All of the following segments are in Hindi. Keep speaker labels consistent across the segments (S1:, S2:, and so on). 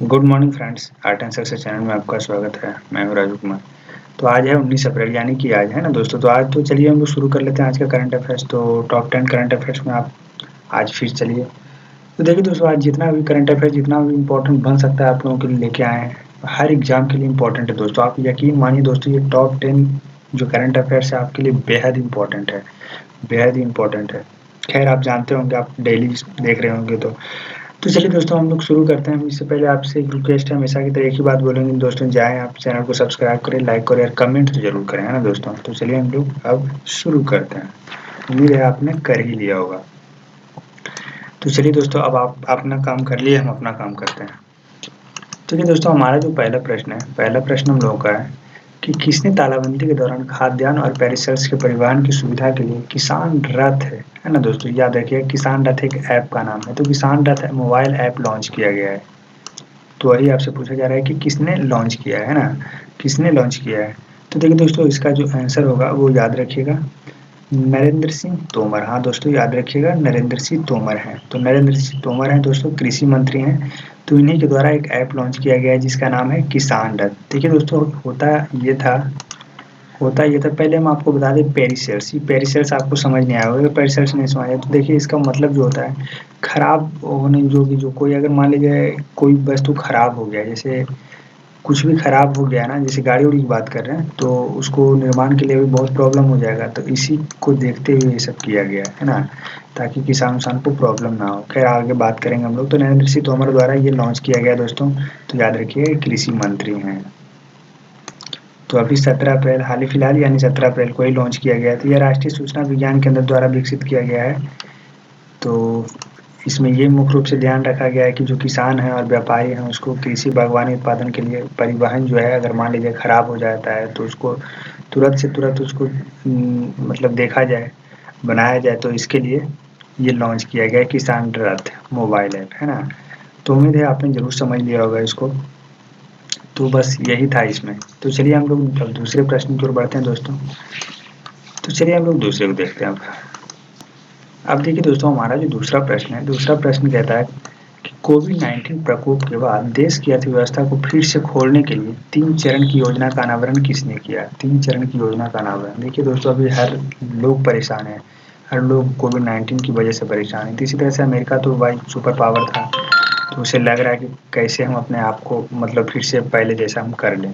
S1: Good morning friends, art and success channel में आपका स्वागत है। मैं हूं राजू कुमार। तो आज है 19 अप्रैल यानी कि आज है ना दोस्तों। तो आज तो चलिए हम लोग शुरू कर लेते हैं आज का करंट अफेयर्स। तो टॉप 10 करंट अफेयर्स में आप आज फिर चलिए। तो देखिए दोस्तों, आज जितना भी करंट अफेयर्स जितना भी इम्पोर्टेंट बन सकता है आप लोगों के लिए लेके आए हैं। हर एग्जाम के लिए इम्पोर्टेंट है दोस्तों। आप यकीन मानिए दोस्तों, ये टॉप 10 जो करंट अफेयर्स है आपके लिए बेहद इंपॉर्टेंट है, बेहद ही इम्पोर्टेंट है। खैर आप जानते होंगे, आप डेली देख रहे होंगे। तो चलिए दोस्तों, हम लोग शुरू करते हैं। इससे पहले आपसे एक रिक्वेस्ट है, हमेशा की तरह एक ही बात बोलेंगे दोस्तों, जाएँ आप चैनल को सब्सक्राइब करें, लाइक करें और कमेंट ज़रूर करें, है ना दोस्तों। तो चलिए हम लोग अब शुरू करते हैं। उम्मीद है आपने कर ही लिया होगा। तो चलिए दोस्तों, अब आप अपना काम कर लिए, हम अपना काम करते हैं। ठीक है दोस्तों, हमारा जो पहला प्रश्न है, पहला प्रश्न हम लोगों का है कि किसने तालाबंदी के दौरान खाद्यान्न और पेरिशल्स के परिवहन की सुविधा के लिए किसान रथ है ना दोस्तों, याद रखिएगा किसान रथ एक ऐप का नाम है। तो किसान रथ मोबाइल ऐप लॉन्च किया गया है। तो वही आपसे पूछा जा रहा है कि किसने लॉन्च किया है ना, किसने लॉन्च किया है। तो देखिए दोस्तों, इसका जो आंसर होगा वो याद रखिएगा, नरेंद्र सिंह तोमर। हाँ दोस्तों, याद रखिएगा नरेंद्र सिंह तोमर हैं। तो नरेंद्र सिंह तोमर हैं दोस्तों, कृषि मंत्री हैं। तो इन्हीं के द्वारा एक ऐप लॉन्च किया गया है जिसका नाम है किसान रथ। देखिए दोस्तों, होता ये था, पहले हम आपको बता दें पेरिसेल्स। ये पेरिसेल्स आपको समझ नहीं आया होगा, पेरिसेल्स नहीं समझ आया तो देखिए इसका मतलब जो होता है खराब होने, जो कोई अगर मान लीजिए कोई वस्तु खराब हो गया, जैसे कुछ भी खराब हो गया ना, जैसे गाड़ी उड़ी की बात कर रहे हैं, तो उसको निर्माण के लिए भी बहुत प्रॉब्लम हो जाएगा। तो इसी को देखते हुए ये सब किया गया है ना, ताकि किसान उसान को प्रॉब्लम ना हो। खैर आगे बात करेंगे हम लोग। तो नरेंद्र सिंह तोमर द्वारा ये लॉन्च किया गया दोस्तों। तो याद रखिए कृषि मंत्री हैं। तो अभी 17 अप्रैल हाल ही फिलहाल यानी 17 अप्रैल को ही लॉन्च किया गया था। यह राष्ट्रीय सूचना विज्ञान केंद्र द्वारा विकसित किया गया है। तो इसमें ये मुख्य रूप से ध्यान रखा गया है कि जो किसान हैं और व्यापारी हैं उसको कृषि बागवानी उत्पादन के लिए परिवहन जो है, अगर मान लीजिए खराब हो जाता है तो उसको तुरंत से तुरंत उसको मतलब देखा जाए, बनाया जाए। तो इसके लिए ये लॉन्च किया गया है किसान रथ मोबाइल ऐप, है ना। तो उम्मीद है आपने ज़रूर समझ लिया होगा इसको। तो बस यही था इसमें। तो चलिए हम लोग अब दूसरे प्रश्न की ओर बढ़ते हैं दोस्तों। तो चलिए हम लोग दूसरे को देखते हैं अब देखिए दोस्तों, हमारा जो दूसरा प्रश्न है, दूसरा प्रश्न कहता है कि कोविड-19 प्रकोप के बाद देश की अर्थव्यवस्था को फिर से खोलने के लिए 3 चरण की योजना का अनावरण किसने किया? 3 चरण की योजना का अनावरण। देखिए दोस्तों, अभी हर लोग परेशान हैं, हर लोग कोविड-19 की वजह से परेशान हैं। तो इसी तरह से अमेरिका तो भाई सुपर पावर था, तो उसे लग रहा है कि कैसे हम अपने आप को मतलब फिर से पहले जैसा हम कर लें।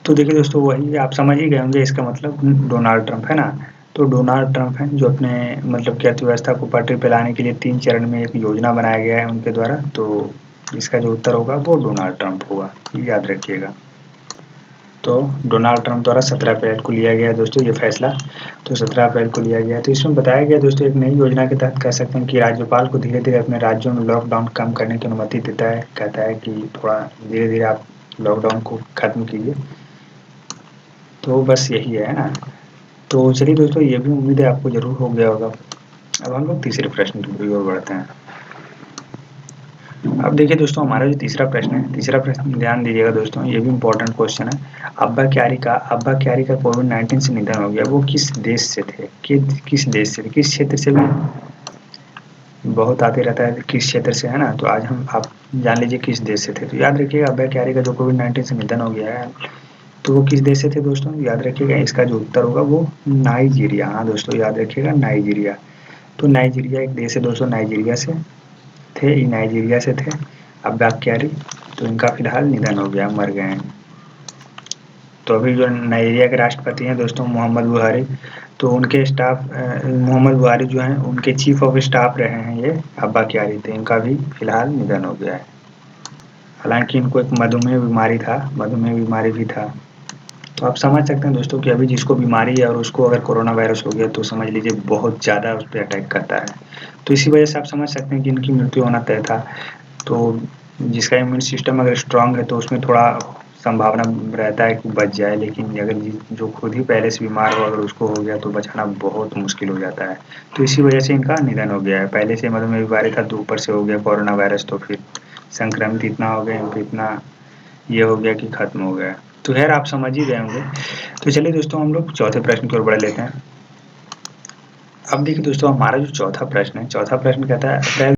S1: तो देखिए दोस्तों, वही आप समझ ही गए होंगे, इसका मतलब डोनाल्ड ट्रंप है ना। तो डोनाल्ड ट्रंप हैं जो अपने मतलब की अर्थव्यवस्था को पटरी पे लाने के लिए 3 चरण में एक योजना बनाया गया है उनके द्वारा। तो इसका जो उत्तर होगा वो डोनाल्ड ट्रंप होगा, ये याद रखिएगा। तो डोनाल्ड ट्रंप द्वारा 17 अप्रैल को लिया गया है दोस्तों ये फैसला। तो 17 अप्रैल को लिया गया है। तो इसमें बताया गया दोस्तों, एक नई योजना के तहत कह सकते हैं कि राज्यपाल को धीरे-धीरे अपने राज्यों में लॉकडाउन कम करने की अनुमति देता है। कहता है कि थोड़ा धीरे-धीरे आप लॉकडाउन को खत्म कीजिए। तो बस यही है ना। तो चलिए दोस्तों, ये भी उम्मीद है आपको ज़रूर हो गया होगा। अब हम लोग तीसरे प्रश्न की ओर बढ़ते हैं। अब देखिए दोस्तों, हमारा जो तीसरा प्रश्न है, तीसरा प्रश्न ध्यान दीजिएगा दोस्तों, ये भी इम्पोर्टेंट क्वेश्चन है। अब्बा क्यारी का कोविड-19 से निधन हो गया। वो किस देश से थे? किस देश से थे? किस क्षेत्र से भी बहुत आते रहता है, किस क्षेत्र से, है ना। तो आज हम आप जान लीजिए किस देश से थे। तो याद रखिएगा, अब्बा क्यारी का जो कोविड-19 से निधन हो गया है, तो वो किस देश से थे दोस्तों? याद रखिएगा, इसका जो उत्तर होगा वो नाइजीरिया। हाँ दोस्तों, याद रखिएगा नाइजीरिया। तो नाइजीरिया एक देश है दोस्तों, नाइजीरिया से थे, ये नाइजीरिया से थे अब्बा क्यारी। तो इनका फिलहाल निधन हो गया, मर गए हैं। तो अभी जो नाइजीरिया के राष्ट्रपति हैं दोस्तों मोहम्मद बुहारी, तो उनके स्टाफ मोहम्मद बुहारी जो हैं उनके चीफ ऑफ स्टाफ रहे हैं ये अब्बा क्यारी। थे, इनका भी फिलहाल निधन हो गया है। हालांकि इनको एक मधुमेह बीमारी था, मधुमेह बीमारी भी था। तो आप समझ सकते हैं दोस्तों कि अभी जिसको बीमारी है और उसको अगर कोरोना वायरस हो गया तो समझ लीजिए बहुत ज़्यादा उस पे अटैक करता है। तो इसी वजह से आप समझ सकते हैं कि इनकी मृत्यु होना तय था। तो जिसका इम्यून सिस्टम अगर स्ट्रॉन्ग है तो उसमें थोड़ा संभावना रहता है कि बच जाए, लेकिन अगर जो खुद ही पहले से बीमार हो अगर उसको हो गया तो बचाना बहुत मुश्किल हो जाता है। तो इसी वजह से इनका निधन हो गया है। पहले से मधुमेह बीमारी था तो ऊपर से हो गया कोरोना वायरस, तो फिर संक्रमित इतना हो गए, इनको इतना ये हो गया कि खत्म हो गया। तो खैर आप समझ ही गए होंगे। तो चलिए दोस्तों, हम लोग चौथे प्रश्न की ओर बढ़ लेते हैं। अब देखिए दोस्तों, हमारा जो चौथा प्रश्न है, चौथा प्रश्न कहता है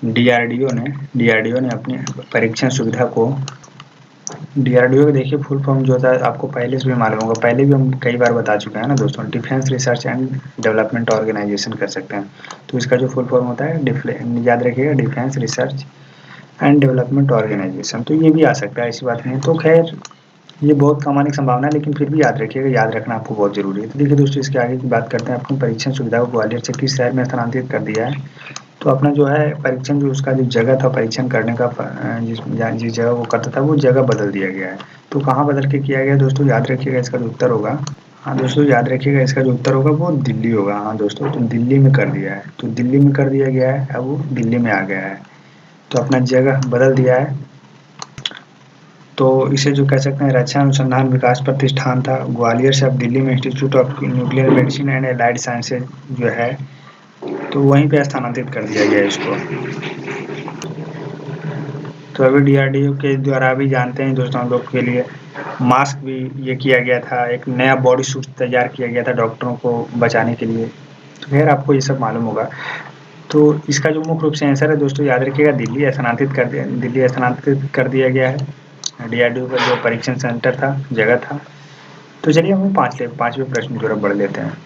S1: डीआरडीओ ने अपनी परीक्षण सुविधा को डीआरडीओ का देखिए फुल फॉर्म जो होता है आपको पहले से भी मालूम होगा, पहले भी हम कई बार बता चुके हैं ना दोस्तों, defence research and development organisation कर सकते हैं। तो इसका जो फुल फॉर्म होता है याद रखिएगा, defence research and development organisation. तो ये भी आ सकता है, ऐसी बात नहीं है। तो खैर ये बहुत कम आने की संभावना है, लेकिन फिर भी याद रखिएगा, याद रखना आपको बहुत जरूरी है। तो देखिए दोस्तों, इसके आगे की बात करते हैं। अपनी परीक्षण सुविधा को ग्वालियर से किस शहर में स्थानांतरित कर दिया है? तो अपना जो है परीक्षण, जो उसका जो जगह था परीक्षण करने का, जिस जगह वो करता था वो जगह बदल दिया गया है। तो कहाँ बदल के किया गया दोस्तों? याद रखिएगा, इसका जो उत्तर होगा, हाँ दोस्तों याद रखिएगा, इसका जो उत्तर होगा वो दिल्ली होगा। हाँ दोस्तों, तो दिल्ली में कर दिया है, तो दिल्ली में कर दिया गया है, अब वो दिल्ली में आ गया है, तो अपना जगह बदल दिया है। तो इसे जो कह सकते हैं, रक्षा अनुसंधान विकास प्रतिष्ठान था ग्वालियर से अब दिल्ली में institute of nuclear medicine and allied sciences जो है, तो वहीं पे स्थानांतरित कर दिया गया है इसको। तो अभी डीआरडीओ के द्वारा भी जानते हैं दोस्तों, हम लोग के लिए मास्क भी ये किया गया था, एक नया बॉडी सूट तैयार किया गया था डॉक्टरों को बचाने के लिए। तो खैर आपको ये सब मालूम होगा। तो इसका जो मुख्य रूप से आंसर है दोस्तों, याद रखिएगा, दिल्ली स्थानांतरित कर दिया गया है डीआरडीओ का जो परीक्षण सेंटर था, जगह था। तो चलिए हम पांचवें प्रश्न की तरफ बढ़ लेते हैं।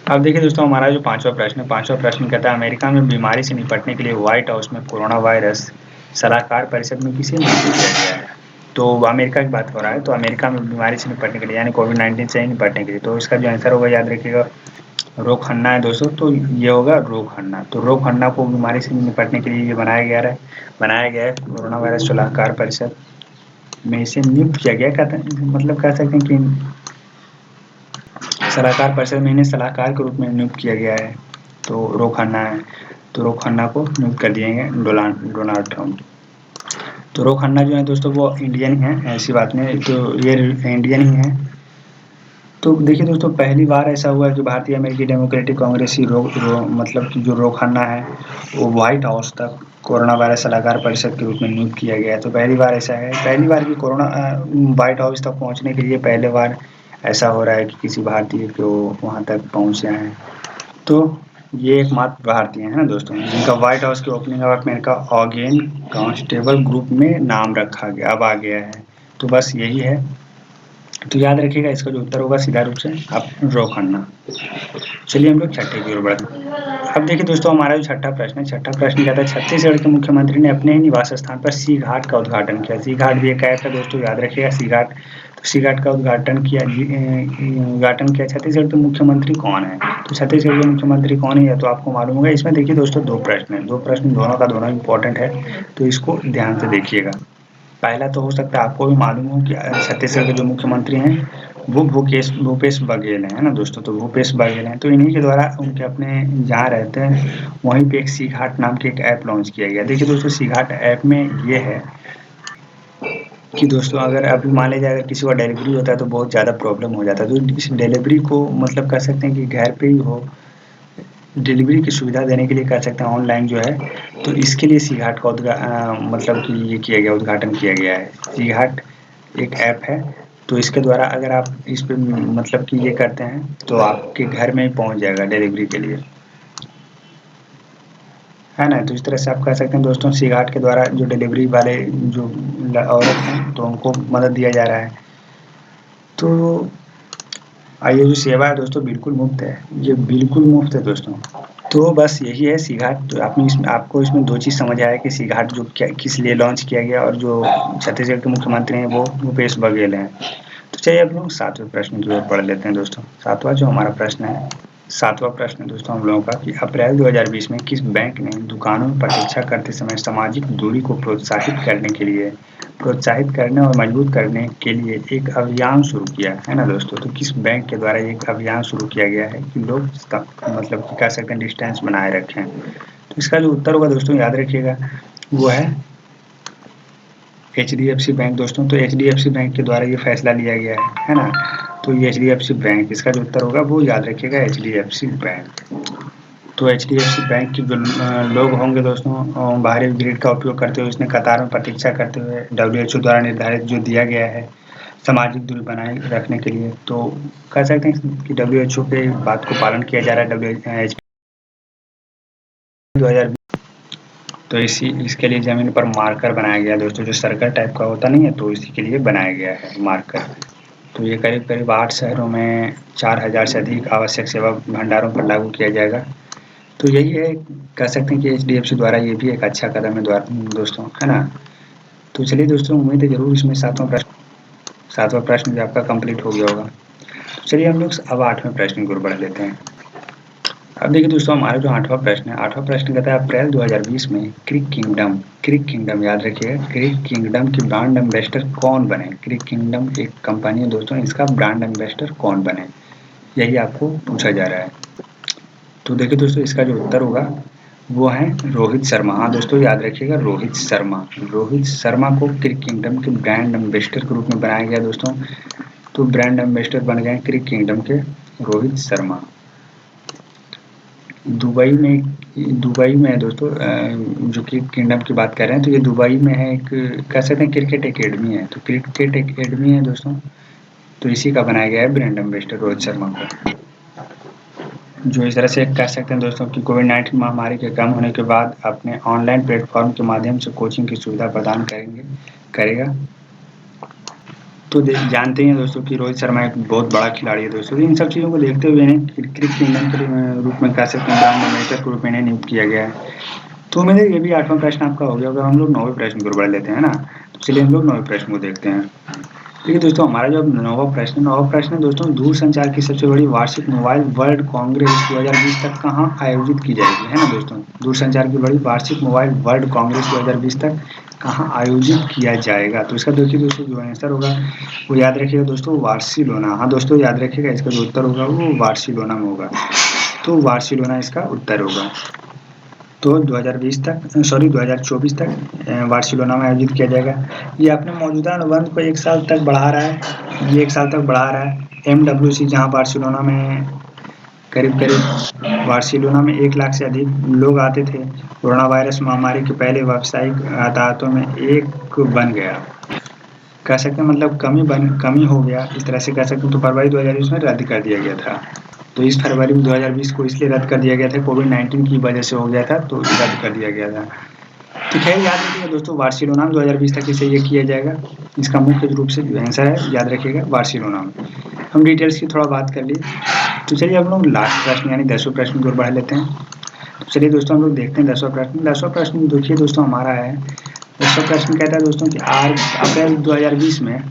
S1: अब देखिए दोस्तों, हमारा जो पांचवा प्रश्न कहता है, अमेरिका में बीमारी से निपटने के लिए व्हाइट हाउस में कोरोना वायरस सलाहकार परिषद में किसे नियुक्त किया गया है? तो अमेरिका की बात हो रहा है, तो अमेरिका में बीमारी से निपटने के लिए यानी कोविड-19 से ही निपटने के लिए, तो इसका जो आंसर होगा याद रखिएगा, रो खन्ना है दोस्तों। तो ये होगा रो खन्ना। तो रो खन्ना को बीमारी से निपटने के लिए ये बनाया गया है कोरोना वायरस सलाहकार परिषद में इसे नियुक्त किया गया। मतलब कह सकते हैं कि सलाहकार परिषद में इन्हें सलाहकार के रूप में नियुक्त किया गया है। तो रो खन्ना है, तो रो खन्ना को नियुक्त कर दिए हैं डोनाल्ड ट्रंप। तो रो खन्ना जो है दोस्तों वो इंडियन ही है, ऐसी बात नहीं, तो ये इंडियन ही है। तो देखिए दोस्तों, पहली बार ऐसा हुआ है कि भारतीय अमेरिकी डेमोक्रेटिक कांग्रेस की मतलब कि जो रो खन्ना है वो व्हाइट हाउस तक कोरोना वायरस सलाहकार परिषद के रूप में नियुक्त किया गया है। तो पहली बार ऐसा है, पहली बार की कोरोना व्हाइट हाउस तक पहुंचने के लिए पहले बार ऐसा हो रहा है कि किसी भारतीय को वहां तक पहुंचे हैं। तो ये एकमात्र भारतीय हैं ना दोस्तों, जिनका व्हाइट हाउस के ओपनिंग अपॉइंटमेंट का ऑगेन कांस्टेबल ग्रुप में नाम रखा गया, अब आ गया है। तो बस यही है। तो याद रखिएगा, इसका जो उत्तर होगा सीधा रूप से आप ड्रॉ करना। चलिए हम लोग छठे की ओर बढ़ते हैं। अब देखिए दोस्तों, हमारा जो छठा प्रश्न कहता है, छत्तीसगढ़ के मुख्यमंत्री ने अपने ही निवास स्थान पर सी घाट का उद्घाटन किया। सी घाट भी एक ऐप है दोस्तों, याद रखिएगा सी घाट। तो सी घाट का उद्घाटन किया छत्तीसगढ़ के मुख्यमंत्री कौन है? तो छत्तीसगढ़ के मुख्यमंत्री कौन है, तो आपको मालूम होगा। इसमें देखिए दोस्तों, दो प्रश्न है, दो प्रश्न दोनों का दोनों इंपॉर्टेंट है, तो इसको ध्यान से देखिएगा। पहला तो हो सकता है आपको भी मालूम हो कि छत्तीसगढ़ के जो मुख्यमंत्री हैं वो भूपेश बघेल हैं, है ना दोस्तों। तो भूपेश बघेल हैं, तो इन्हीं के द्वारा उनके अपने जहाँ रहते हैं वहीं पे एक सी घाट नाम की एक ऐप लॉन्च किया गया। देखिए दोस्तों, सी घाट ऐप में ये है कि दोस्तों, अगर अभी मान लीजिए अगर किसी का डिलीवरी होता है तो बहुत ज़्यादा प्रॉब्लम हो जाता है, तो इस डिलीवरी को मतलब कह सकते हैं कि घर पे ही हो, डिलीवरी की सुविधा देने के लिए कह सकते हैं ऑनलाइन जो है, तो इसके लिए सी घाट का मतलब कि ये किया गया, उद्घाटन किया गया है। सी घाट एक ऐप है, तो इसके द्वारा अगर आप इस पे मतलब कि ये करते हैं तो आपके घर में ही पहुंच जाएगा डिलीवरी के लिए, है ना। तो इस तरह से आप कह सकते हैं दोस्तों, सी घाट के द्वारा जो डिलीवरी वाले जो औरत हैं तो उनको मदद दिया जा रहा है। तो ये जो सेवा है दोस्तों बिल्कुल मुफ्त है, ये बिल्कुल मुफ्त है दोस्तों। तो बस यही है सी घाट। तो आपको इसमें दो चीज़ समझ आया कि सी घाट जो क्या किस लिए लॉन्च किया गया, और जो छत्तीसगढ़ के मुख्यमंत्री हैं वो भूपेश बघेल हैं। तो चलिए अब लोग सातवें प्रश्न की ओर पढ़ लेते हैं दोस्तों। सातवां जो हमारा प्रश्न है, सातवां प्रश्न दोस्तों हम लोगों का, कि अप्रैल 2020 में किस बैंक ने दुकानों में प्रतीक्षा करते समय सामाजिक दूरी को प्रोत्साहित करने और मजबूत करने के लिए एक अभियान शुरू किया है ना दोस्तों। तो किस बैंक के द्वारा एक अभियान शुरू किया गया है कि लोग मतलब कि कह सकते हैं डिस्टेंस बनाए रखें? तो इसका जो उत्तर होगा दोस्तों, याद रखिएगा, वो है एचडीएफसी बैंक दोस्तों। तो एचडीएफसी बैंक के द्वारा ये फैसला लिया गया है ना। तो ये एचडीएफसी बैंक, इसका जो उत्तर होगा वो याद रखिएगा, एचडीएफसी बैंक। तो एचडीएफसी बैंक के जो लोग होंगे दोस्तों, बाहरी ग्रिड का उपयोग करते हुए इसने कतार में प्रतीक्षा करते हुए डब्ल्यूएचओ द्वारा निर्धारित जो दिया गया है सामाजिक दूरी बनाए रखने के लिए, तो कह सकते हैं कि डब्ल्यूएचओ के बात को पालन किया जा रहा है। डब्ल्यू एच 2020 तो इसके लिए ज़मीन पर मार्कर बनाया गया है दोस्तों, जो सर्कल टाइप का होता नहीं है, तो इसी के लिए बनाया गया है मार्कर। तो ये करीब-करीब 8 शहरों में 4000 से अधिक आवश्यक सेवा भंडारों पर लागू किया जाएगा। तो यही है, कह सकते हैं कि एचडीएफसी द्वारा ये भी एक अच्छा कदम है दोस्तों, है ना? तो चलिए दोस्तों, उम्मीद है ज़रूर इसमें 7वां प्रश्न भी आपका कंप्लीट हो गया होगा। तो चलिए हम लोग अब 8वें प्रश्न की ओर बढ़ लेते हैं। अब देखिए दोस्तों, हमारा जो 8वां प्रश्न है, 8वां प्रश्न कहता है अप्रैल 2020 में क्रिक किंगडम याद रखिएगा, क्रिक किंगडम की ब्रांड एम्बेसडर कौन बने? क्रिक किंगडम एक कंपनी है दोस्तों, इसका ब्रांड एम्बेसडर कौन बने? यही आपको पूछा जा रहा है। तो देखिए दोस्तों, इसका जो उत्तर होगा वो है रोहित शर्मा। हाँ दोस्तों, याद रखिएगा, रोहित शर्मा को क्रिक किंगडम के ब्रांड एम्बेसडर के रूप में बनाया गया दोस्तों। तो ब्रांड एम्बेसडर बन गए क्रिक किंगडम के रोहित शर्मा। दुबई में है दोस्तों, जो क्रिक किंगडम की बात कर रहे हैं, तो ये दुबई में है, एक कह सकते हैं क्रिकेट एकेडमी है। तो क्रिकेट एकेडमी है दोस्तों, तो इसी का बनाया गया है ब्रांड एम्बेसडर रोहित शर्मा को। जो इस तरह से कह सकते हैं दोस्तों कि कोविड-19 महामारी के कम होने के बाद अपने ऑनलाइन प्लेटफॉर्म के माध्यम से कोचिंग की सुविधा प्रदान करेगा। तो जानते हैं दोस्तों कि रोहित शर्मा एक बहुत बड़ा खिलाड़ी है दोस्तों। इन सब चीज़ों को देखते हुए इन्हें क्रिक किंगडम के रूप में कह सकते हैं ब्रांड एम्बेसडर के रूप में इन्हें नियुक्त किया गया है। तो उम्मीद है ये भी 8वां प्रश्न आपका हो गया होगा। हम लोग 9वें प्रश्न की ओर बढ़ लेते हैं ना। तो चलिए हम लोग 9वें प्रश्न को देखते हैं। देखिए दोस्तों, हमारा जो 9वां प्रश्न है दोस्तों, दूरसंचार की सबसे बड़ी वार्षिक मोबाइल वर्ल्ड कांग्रेस 2020 तक कहाँ आयोजित की जाएगी, है ना दोस्तों? दूरसंचार की बड़ी वार्षिक मोबाइल वर्ल्ड कांग्रेस 2020 तक कहाँ आयोजित किया जाएगा? तो इसका देखिए दोस्तों, जो आंसर होगा वो याद रखिएगा दोस्तों, बार्सिलोना। हाँ दोस्तों, याद रखिएगा, इसका जो उत्तर होगा वो बार्सिलोना में होगा। तो बार्सिलोना इसका उत्तर होगा। तो 2024 तक बार्सिलोना में आयोजित किया जाएगा। ये अपने मौजूदा अनुबंध को 1 साल तक बढ़ा रहा है, ये 1 साल तक बढ़ा रहा है। एमडब्ल्यूसी जहाँ बार्सिलोना में करीब-करीब बार्सिलोना में 1 लाख से अधिक लोग आते थे। कोरोना वायरस महामारी के पहले व्यावसायिक यातायातों में एक बन गया। कह सकते हैं मतलब कमी हो गया, इस तरह से कह सकते हैं। तो फरवरी 2020 में रद्द कर दिया गया था। तो इस फरवरी 2020 को इसलिए रद्द कर दिया गया था, कोविड-19 की वजह से हो गया था, तो रद्द कर दिया गया था। तो खैर याद रखिएगा दोस्तों, बार्सिलोना में 2020 तक इसे ये किया जाएगा। इसका मुख्य रूप से जो आंसर है, याद रखिएगा, बार्सिलोना में। हम डिटेल्स की थोड़ा बात कर ली। तो चलिए हम लोग लास्ट प्रश्न यानी 10वें प्रश्न की ओर बढ़ लेते हैं। तो चलिए दोस्तों, हम लोग देखते हैं 10वां प्रश्न। 10वां प्रश्न देखिए दोस्तों, हमारा है, 10वां प्रश्न कहता है दोस्तों कि अप्रैल 2020 में,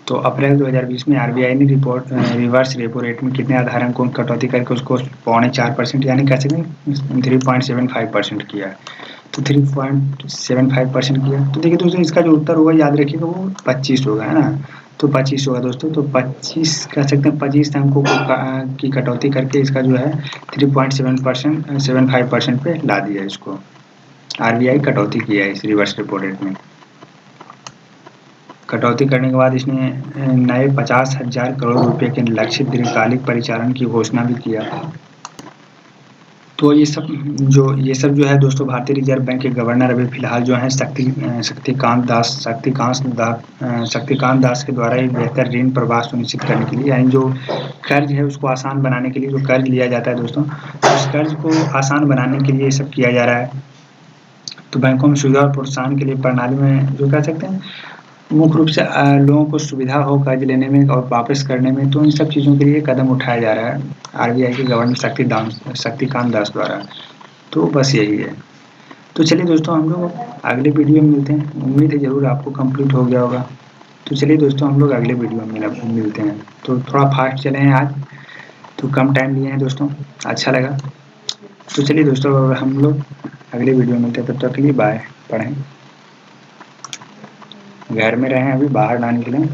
S1: तो अप्रैल 2020 में आरबीआई ने रिवर्स रेपो रेट में कितने आधार अंकों की कटौती करके उसको 4.25% यानी कह सकते हैं 3.75% किया। तो 3.75% किया। तो देखिए दोस्तों, इसका जो उत्तर होगा याद रखिएगा वो 25 होगा, है ना? तो 25 होगा दोस्तों। तो 25 कह सकते हैं, 25 अंकों की कटौती करके इसका जो है 3.75% पे ला दिया इसको। आरबीआई कटौती किया है इस रिवर्स रेपो रेट में। कटौती करने के बाद इसने नए 50,000 करोड़ रुपए के लक्षित दीर्घकालिक परिचालन की घोषणा भी किया। तो ये सब जो है दोस्तों, भारतीय रिजर्व बैंक के गवर्नर अभी फिलहाल जो है शक्तिकांत दास के द्वारा एक बेहतर ऋण प्रवाह सुनिश्चित करने के लिए, यानी जो कर्ज है उसको आसान बनाने के लिए, जो कर्ज लिया जाता है दोस्तों, उस कर्ज को आसान बनाने के लिए ये सब किया जा रहा है। तो बैंकों में सुविधा और प्रोत्साहन के लिए प्रणाली में जो कह सकते हैं मुख्य रूप से लोगों को सुविधा हो कर्ज लेने में और वापस करने में, तो इन सब चीज़ों के लिए कदम उठाया जा रहा है आरबीआई के गवर्नर शक्तिकांत दास द्वारा। तो बस यही है। तो चलिए दोस्तों, हम लोग अगले वीडियो में मिलते हैं। उम्मीद है ज़रूर आपको कंप्लीट हो गया होगा। तो चलिए दोस्तों, हम लोग अगले वीडियो में मिलते हैं। तो थोड़ा फास्ट चले हैं आज, तो कम टाइम लिए हैं दोस्तों, अच्छा लगा। तो चलिए दोस्तों, हम लोग अगले वीडियो में मिलते हैं। तब तक के लिए बाय। पढ़ें, घर में रहें, अभी बाहर ना निकलें।